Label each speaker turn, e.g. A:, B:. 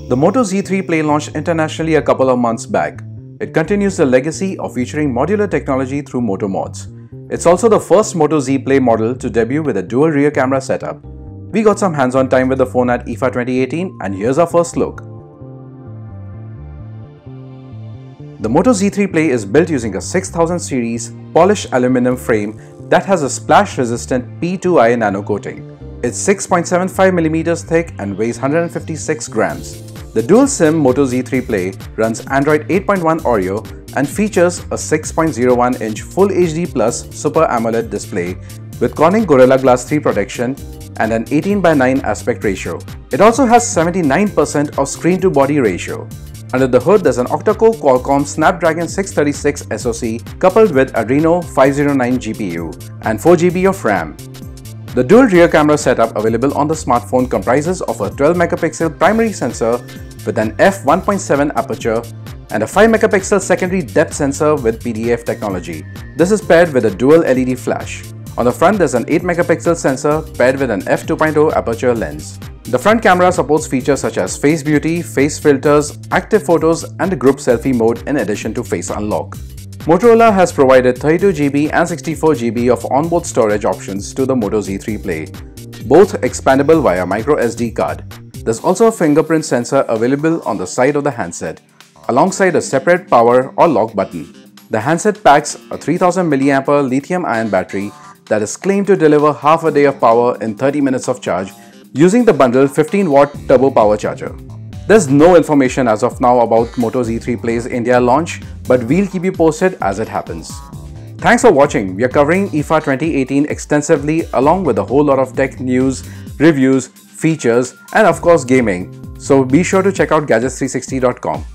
A: The Moto Z3 Play launched internationally a couple of months back. It continues the legacy of featuring modular technology through Moto Mods. It's also the first Moto Z Play model to debut with a dual rear camera setup. We got some hands-on time with the phone at IFA 2018 and here's our first look. The Moto Z3 Play is built using a 6000 series polished aluminum frame that has a splash-resistant P2I nano coating. It's 6.75mm thick and weighs 156 grams. The dual SIM Moto Z3 Play runs Android 8.1 Oreo and features a 6.01-inch Full HD Plus Super AMOLED display with Corning Gorilla Glass 3 protection and an 18:9 aspect ratio. It also has 79% of screen-to-body ratio. Under the hood, there's an octa-core Qualcomm Snapdragon 636 SoC coupled with Adreno 509 GPU and 4GB of RAM. The dual rear camera setup available on the smartphone comprises of a 12MP primary sensor with an f1.7 aperture and a 5MP secondary depth sensor with PDAF technology. This is paired with a dual LED flash. On the front, there's an 8MP sensor paired with an f2.0 aperture lens. The front camera supports features such as Face Beauty, Face Filters, Active Photos and Group Selfie mode in addition to Face Unlock. Motorola has provided 32GB and 64GB of onboard storage options to the Moto Z3 Play, both expandable via microSD card. There's also a fingerprint sensor available on the side of the handset, alongside a separate power or lock button. The handset packs a 3000 mAh lithium-ion battery that is claimed to deliver half a day of power in 30 minutes of charge using the bundled 15-watt turbo power charger. There's no information as of now about Moto Z3 Play's India launch, but we'll keep you posted as it happens. Thanks for watching. We are covering IFA 2018 extensively along with a whole lot of tech news, reviews, features and of course gaming. So be sure to check out gadgets360.com.